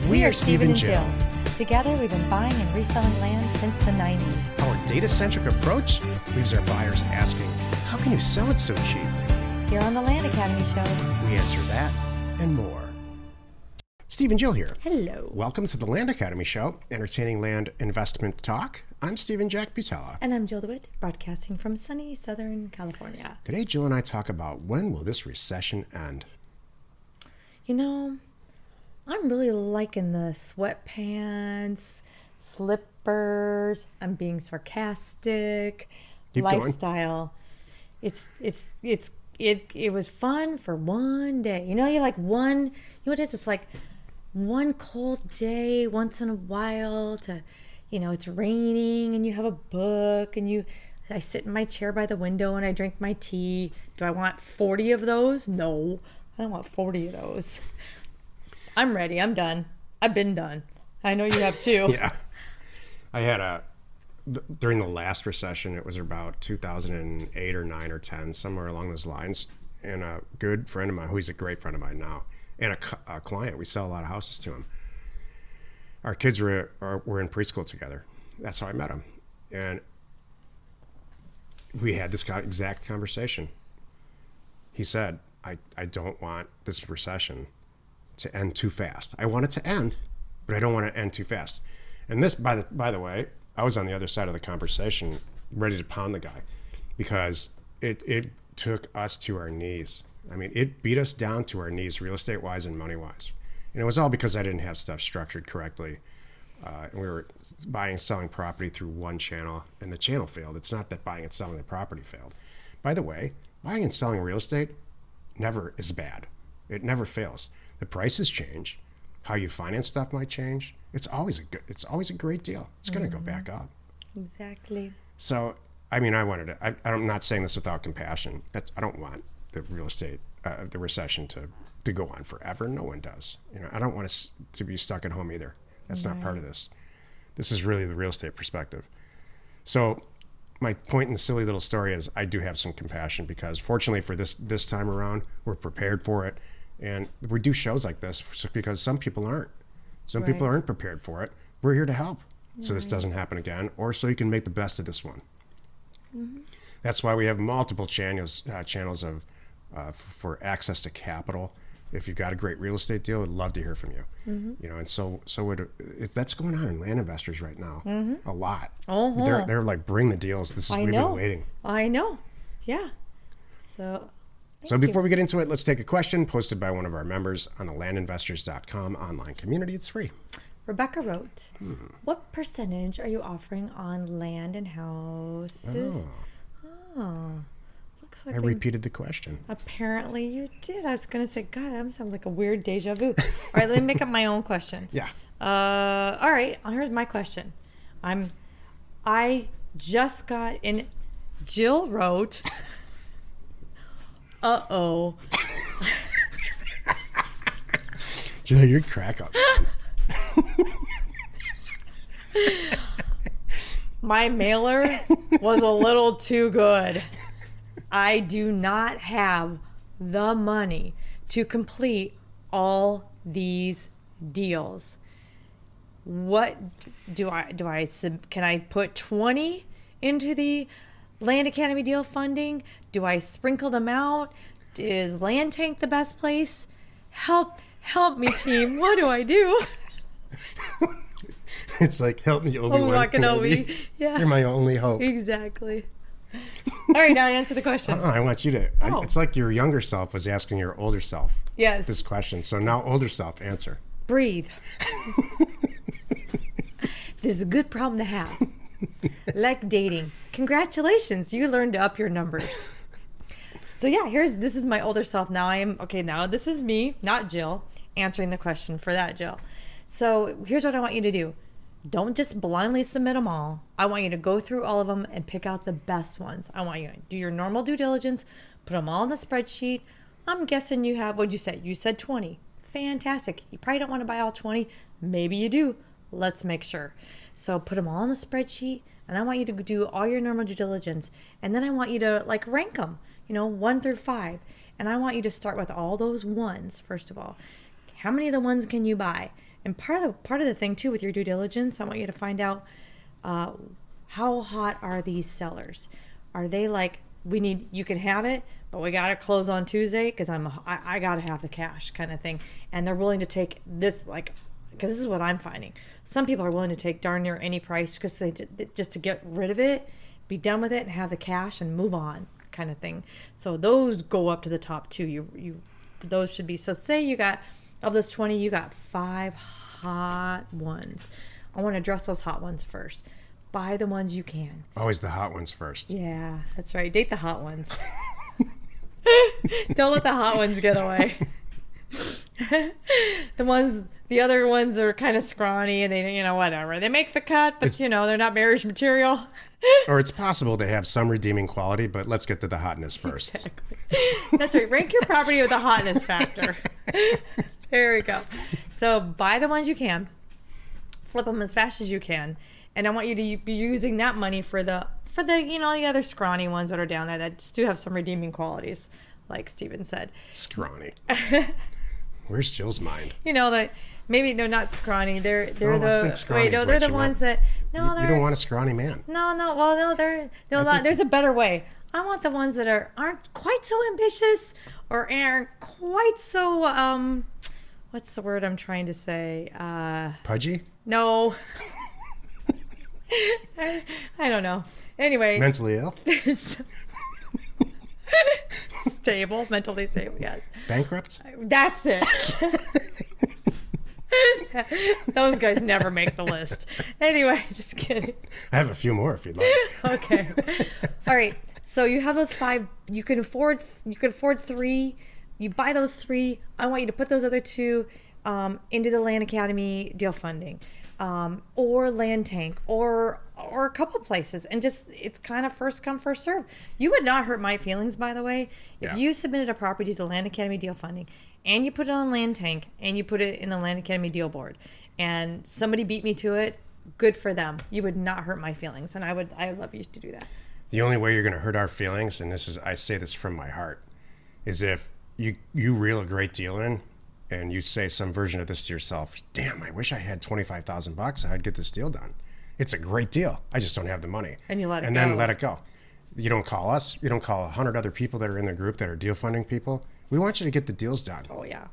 We are Steven and Jill. Together, we've been buying and reselling land since the 90s. Our data-centric approach leaves our buyers asking, how can you sell it so cheap? Here on the Land Academy Show, We answer that and more. Steve and Jill here. hello. Welcome to the Land Academy Show, entertaining land investment talk. I'm Steven Jack Butala. And I'm Jill Dewit, broadcasting from sunny Southern California. Today, Jill and I talk about when will this recession end? You know, I'm really liking the sweatpants, slippers, I'm being sarcastic, Keep going. lifestyle. It was fun for one day. You know, you like one, you know what it is? It's like one cold day once in a while to, you know, it's raining and you have a book and I sit in my chair by the window and I drink my tea. Do I want 40 of those? No, I don't want 40 of those. I'm ready. I'm done. I've been done. I know you have too. Yeah. I had during the last recession, it was about 2008 or 9 or 10, somewhere along those lines. And a good friend of mine, who he's a great friend of mine now, and a client, we sell a lot of houses to him. Our kids were in preschool together. That's how I met him. And we had this exact conversation. He said, I don't want this recession to end too fast. I want it to end, but I don't want it to end too fast. And this, by the way, I was on the other side of the conversation, ready to pound the guy, because it took us to our knees. I mean, it beat us down to our knees, real estate wise and money wise. And it was all because I didn't have stuff structured correctly. And we were buying and selling property through one channel, and the channel failed. It's not that buying and selling the property failed. By the way, buying and selling real estate never is bad. It never fails. The prices change. How you finance stuff might change. It's always a great deal. It's going to go back up. Exactly. So, I mean, I'm not saying this without compassion. I don't want the real estate, the recession to go on forever. No one does. You know, I don't want us to be stuck at home either. That's not part of this. This is really the real estate perspective. So my point in the silly little story is I do have some compassion, because fortunately for this time around, we're prepared for it. And we do shows like this because some people aren't. Some people aren't prepared for it. We're here to help so this doesn't happen again, or so you can make the best of this one. Mm-hmm. That's why we have multiple channels of for access to capital. If you've got a great real estate deal, I'd love to hear from you. Mm-hmm. You know, and so that's going on in land investors right now. Mm-hmm. A lot. Uh-huh. They're like, bring the deals. We've been waiting. I know. Yeah. So before we get into it, let's take a question posted by one of our members on the landinvestors.com online community. It's free. Rebecca wrote, what percentage are you offering on land and houses? Looks like I repeated the question. Apparently you did. I was going to say, God, I'm sounding like a weird deja vu. All right, let me make up my own question. Yeah. All right, here's my question. I just got in. Jill wrote... Uh-oh. Jill, you're crack up. My mailer was a little too good. I do not have the money to complete all these deals. What can I put 20 into the Land Academy deal funding? Do I sprinkle them out? Is Land Tank the best place? Help me, team. What do I do? It's like, help me, Obi-Wan Kenobi. Yeah. You're my only hope. Exactly. All right, now answer the question. I want you to. It's like your younger self was asking your older self this question. So now older self, answer. Breathe. This is a good problem to have. Like dating. Congratulations, you learned to up your numbers. So yeah, this is my older self. Now this is me, not Jill, answering the question for that Jill. So here's what I want you to do. Don't just blindly submit them all. I want you to go through all of them and pick out the best ones. I want you to do your normal due diligence, put them all in the spreadsheet. I'm guessing you have, what'd you say? You said 20. Fantastic. You probably don't want to buy all 20. Maybe you do. Let's make sure. So put them all in the spreadsheet, and I want you to do all your normal due diligence. And then I want you to rank them, 1 through 5. And I want you to start with all those ones, first of all. How many of the ones can you buy? And part of the thing too with your due diligence, I want you to find out how hot are these sellers? Are they like, you can have it, but we got to close on Tuesday because I got to have the cash kind of thing. And they're willing to take this, like, because this is what I'm finding. Some people are willing to take darn near any price because just to get rid of it, be done with it, and have the cash and move on kind of thing. So those go up to the top too. Those should be, so say you got, of those 20, you got 5 hot ones. I want to address those hot ones first. Buy the ones you can. Always the hot ones first. Yeah, that's right. Date the hot ones. Don't let the hot ones get away. The other ones are kind of scrawny and they, whatever. They make the cut, but they're not marriage material. Or it's possible they have some redeeming quality, but let's get to the hotness first. Exactly. That's right. Rank your property with the hotness factor. There we go. So buy the ones you can. Flip them as fast as you can. And I want you to be using that money for the the other scrawny ones that are down there that do have some redeeming qualities, like Steven said. Scrawny. Where's Jill's mind? That maybe not scrawny. They're they're the ones that you don't want a scrawny man. No. Well, no, there's a better way. I want the ones that aren't quite so ambitious or aren't quite so what's the word I'm trying to say? Pudgy? No. I don't know. Anyway. Mentally ill? Stable. Mentally stable, yes. Bankrupt? That's it. Those guys never make the list. Anyway, just kidding. I have a few more if you'd like. Okay. All right. So you have those 5. You can afford 3. You buy those 3. I want you to put those other 2 into the Land Academy deal funding. Or Land Tank, or a couple places, and just, it's kind of first come first serve. You would not hurt my feelings, by the way, if you submitted a property to the Land Academy deal funding, and you put it on Land Tank, and you put it in the Land Academy deal board, and somebody beat me to it. Good for them. You would not hurt my feelings, and I'd love you to do that. The only way you're going to hurt our feelings, and I say this from my heart, is if you reel a great deal in. And you say some version of this to yourself, damn, I wish I had $25,000. I'd get this deal done. It's a great deal. I just don't have the money. And you let it go. And then let it go. You don't call us. You don't call 100 other people that are in the group that are deal funding people. We want you to get the deals done. Oh, yeah.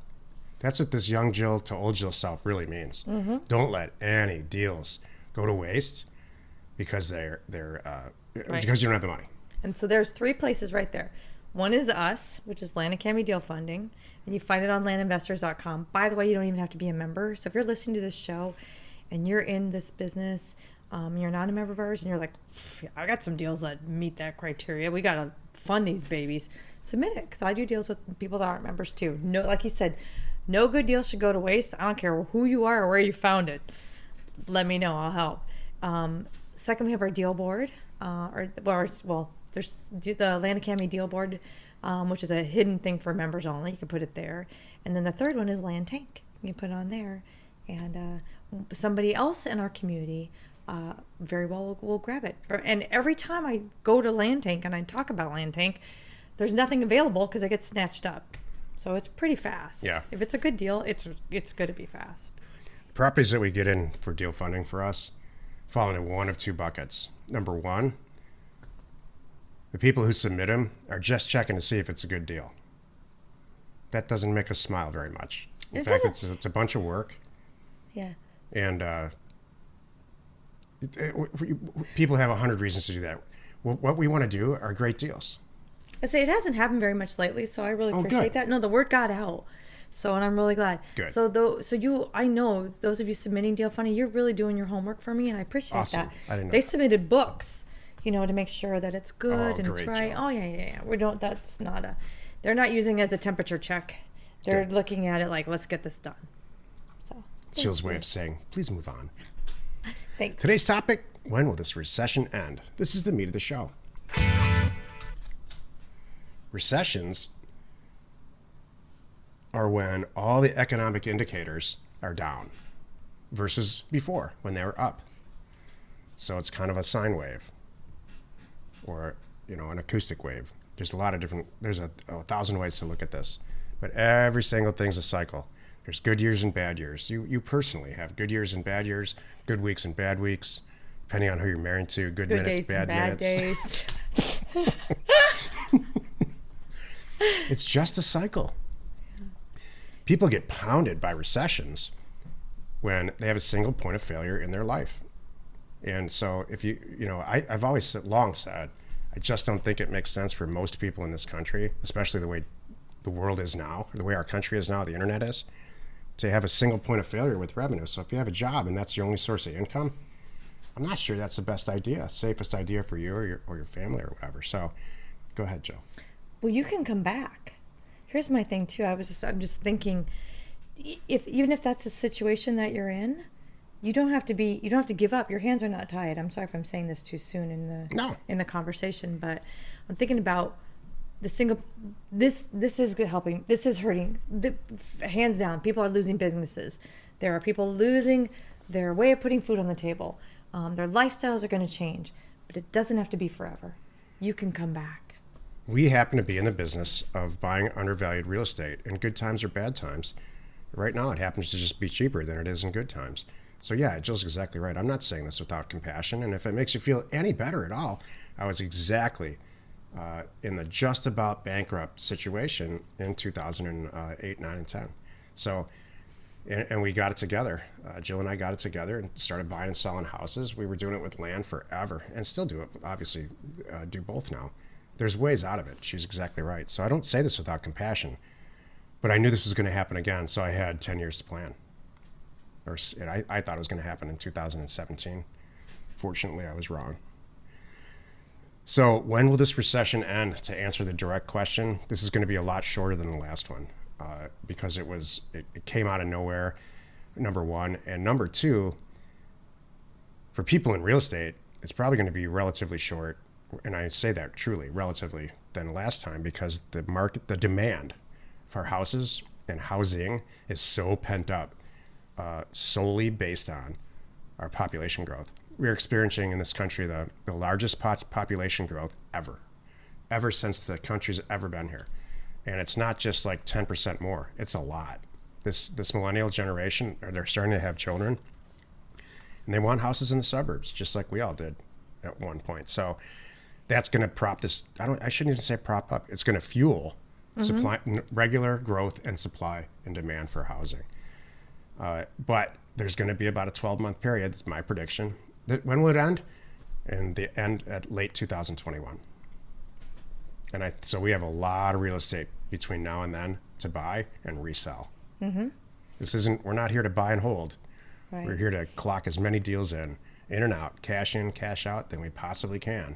That's what this young Jill to old Jill self really means. Mm-hmm. Don't let any deals go to waste because because you don't have the money. And so there's 3 places right there. One is us, which is Land Academy Deal Funding, and you find it on landinvestors.com. By the way, you don't even have to be a member. So if you're listening to this show and you're in this business, you're not a member of ours, and you're like, I got some deals that meet that criteria. We got to fund these babies. Submit it, because I do deals with people that aren't members too. No, like you said, no good deal should go to waste. I don't care who you are or where you found it. Let me know. I'll help. Second, we have our deal board, there's the Land Academy Deal Board, which is a hidden thing for members only. You can put it there. And then the third one is Land Tank. You can put it on there. And somebody else in our community very well will grab it. And every time I go to Land Tank and I talk about Land Tank, there's nothing available because it gets snatched up. So it's pretty fast. Yeah. If it's a good deal, it's going to be fast. Properties that we get in for deal funding for us fall into one of 2 buckets. Number 1, the people who submit them are just checking to see if it's a good deal. That doesn't make us smile very much. In fact, it's a bunch of work. Yeah. And people have 100 reasons to do that. What we want to do are great deals. I say it hasn't happened very much lately, so I really appreciate that. No, the word got out. So, and I'm really glad. Good. I know those of you submitting deal funding, you're really doing your homework for me, and I appreciate awesome. that. I didn't know they that. Submitted books, to make sure that it's good and it's right. Job. Oh yeah. They're not using it as a temperature check. They're Good. looking at it like, let's get this done. So. It's Jill's way of saying, please move on. Thanks. Today's topic: when will this recession end? This is the meat of the show. Recessions are when all the economic indicators are down versus before when they were up. So it's kind of a sine wave or, an acoustic wave. There's a 1,000 ways to look at this, but every single thing's a cycle. There's good years and bad years. You personally have good years and bad years, good weeks and bad weeks, depending on who you're married to, good minutes, days bad and bad minutes. days. It's just a cycle. People get pounded by recessions when they have a single point of failure in their life. And so if I've always long said, I just don't think it makes sense for most people in this country, especially the way the world is now, or the way our country is now, the internet is, to have a single point of failure with revenue. So if you have a job and that's your only source of income, I'm not sure that's the best idea, safest idea for you or your family or whatever. So go ahead, Jill. Well, you can come back. Here's my thing too. I'm just thinking, even if that's the situation that you're in, you don't have to give up. Your hands are not tied. I'm sorry if I'm saying this too soon in the conversation, but I'm thinking about this is good helping. This is hurting. Hands down, people are losing businesses. There are people losing their way of putting food on the table. Their lifestyles are going to change, but it doesn't have to be forever. You can come back. We happen to be in the business of buying undervalued real estate in good times or bad times. Right now, it happens to just be cheaper than it is in good times. So yeah, Jill's exactly right. I'm not saying this without compassion. And if it makes you feel any better at all, I was exactly in the just about bankrupt situation in 2008, 9, and 10. So, and we got it together. Jill and I got it together and started buying and selling houses. We were doing it with land forever and still do it, obviously, do both now. There's ways out of it. She's exactly right. So I don't say this without compassion, but I knew this was going to happen again. So I had 10 years to plan. I thought it was going to happen in 2017. Fortunately, I was wrong. So when will this recession end? To answer the direct question, this is going to be a lot shorter than the last one because it came out of nowhere, number one. And number two, for people in real estate, it's probably going to be relatively short. And I say that truly, relatively, than last time because the demand for houses and housing is so pent up. Solely based on our population growth. We're experiencing in this country the largest population growth ever since the country's ever been here. And it's not just like 10% more, it's a lot. This millennial generation, they're starting to have children and they want houses in the suburbs, just like we all did at one point. So that's going to prop this, I shouldn't even say prop up, it's going to fuel supply, regular growth and supply and demand for housing. But there's going to be about a 12-month period, that's my prediction. When will it end? And the end at late 2021. And so we have a lot of real estate between now and then to buy and resell. Mm-hmm. We're not here to buy and hold. Right. We're here to clock as many deals in and out, cash in, cash out than we possibly can,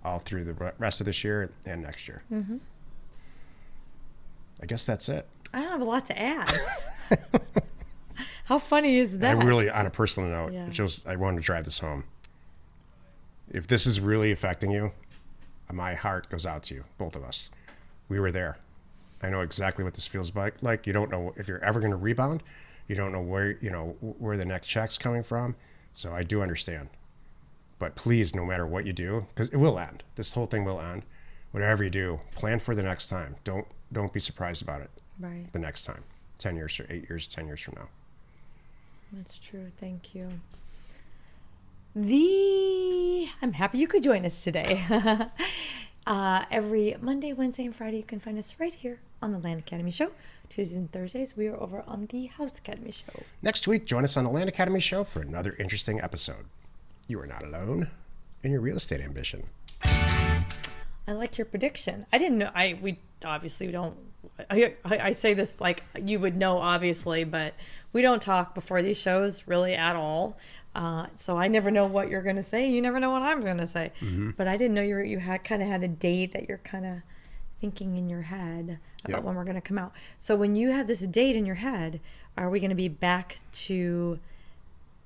all through the rest of this year and next year. Mm-hmm. I guess that's it. I don't have a lot to add. How funny is that? I really, on a personal note, I wanted to drive this home. If this is really affecting you, my heart goes out to you, both of us. We were there. I know exactly what this feels like. You don't know if you're ever going to rebound. You don't know where the next check's coming from. So I do understand. But please, no matter what you do, because it will end. This whole thing will end. Whatever you do, plan for the next time. Don't be surprised about it. Right. The next time, 10 years or 8 years, 10 years from now. That's true. Thank you. I'm happy you could join us today. Every Monday, Wednesday, and Friday, you can find us right here on the Land Academy Show. Tuesdays and Thursdays, we are over on the House Academy Show. Next week, join us on the Land Academy Show for another interesting episode. You are not alone in your real estate ambition. I like your prediction. I didn't know. We obviously don't. I say this like you would know, obviously, but we don't talk before these shows really at all. So I never know what you're going to say. You never know what I'm going to say. Mm-hmm. But I didn't know you had kind of had a date that you're kind of thinking in your head about when we're going to come out. So when you have this date in your head, are we going to be back to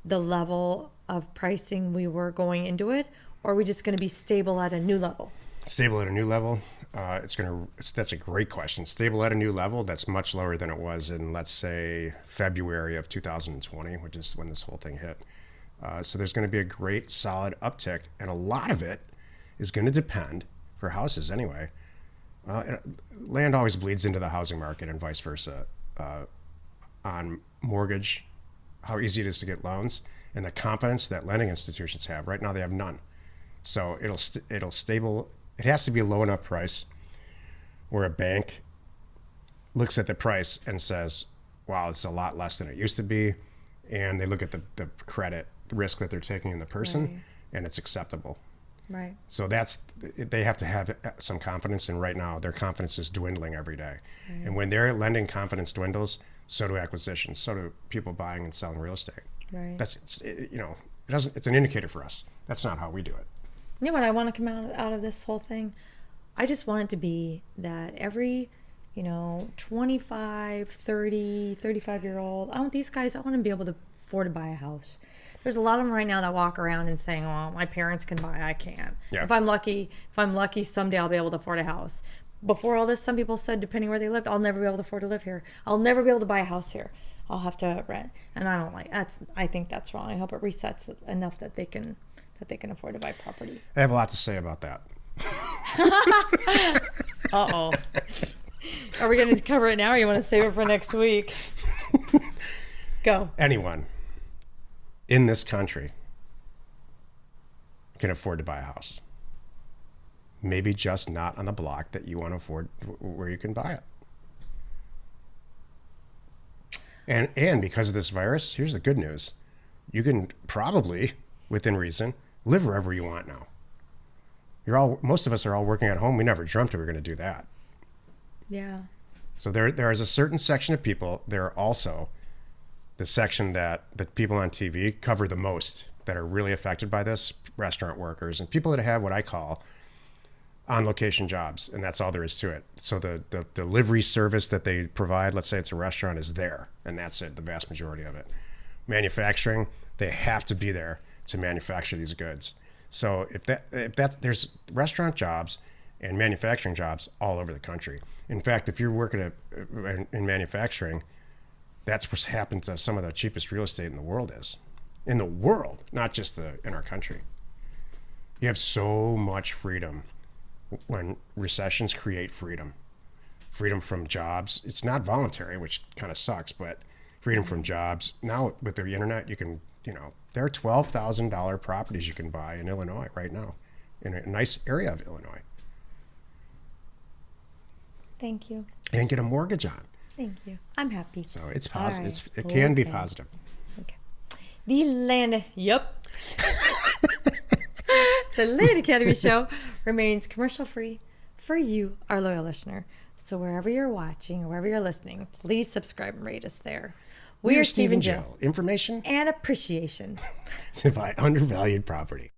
the level of pricing we were going into it, or are we just going to be stable at a new level? Stable at a new level. That's a great question. Stable at a new level that's much lower than it was in, let's say, February of 2020, which is when this whole thing hit. So there's going to be a great solid uptick, and a lot of it is going to depend, for houses anyway. Land always bleeds into the housing market and vice versa. on mortgage, how easy it is to get loans, and the confidence that lending institutions have. Right now, they have none. So it'll stable. It has to be a low enough price where a bank looks at the price and says, wow, it's a lot less than it used to be. And they look at the credit risk that they're taking in the person, Right. and it's acceptable. Right. So they have to have some confidence, and right now their confidence is dwindling every day. Right. And when their lending confidence dwindles, so do acquisitions, so do people buying and selling real estate. Right. It's an indicator for us. That's not how we do it. You know what I want to come out of this whole thing? I just want it to be that every, 25, 30, 35-year-old, I want to be able to afford to buy a house. There's a lot of them right now that walk around and saying, well, my parents can buy, I can't. Yeah. If I'm lucky, someday I'll be able to afford a house. Before all this, some people said, depending where they lived, I'll never be able to afford to live here. I'll never be able to buy a house here. I'll have to rent. And I don't like that's. I think that's wrong. I hope it resets enough that they can afford to buy property. I have a lot to say about that. Uh-oh. Are we going to cover it now, or you want to save it for next week? Go. Anyone in this country can afford to buy a house. Maybe just not on the block that you want to afford, where you can buy it. And because of this virus, here's the good news. You can probably, within reason, live wherever you want now. Most of us are all working at home. We never dreamt we were going to do that. Yeah. So there is a certain section of people. There are also the section that the people on TV cover the most that are really affected by this, restaurant workers and people that have what I call on-location jobs, and that's all there is to it. So the delivery service that they provide, let's say it's a restaurant, is there, and that's it, the vast majority of it. Manufacturing, they have to be there to manufacture these goods. So if there's restaurant jobs and manufacturing jobs all over the country. In fact, if you're working in manufacturing, that's what's happened to some of the cheapest real estate in the world is. In the world, not just in our country. You have so much freedom when recessions create freedom. Freedom from jobs. It's not voluntary, which kind of sucks, but freedom from jobs. Now with the internet, you can, there are $12,000 properties you can buy in Illinois right now, in a nice area of Illinois. Thank you. And get a mortgage on. Thank you. I'm happy. So it's positive. Right. It can be Okay. positive. Okay. The Land Academy show remains commercial free for you, our loyal listener. So wherever you're watching or wherever you're listening, please subscribe and rate us there. We are Steven Steven Jill. Information and appreciation. to buy undervalued property.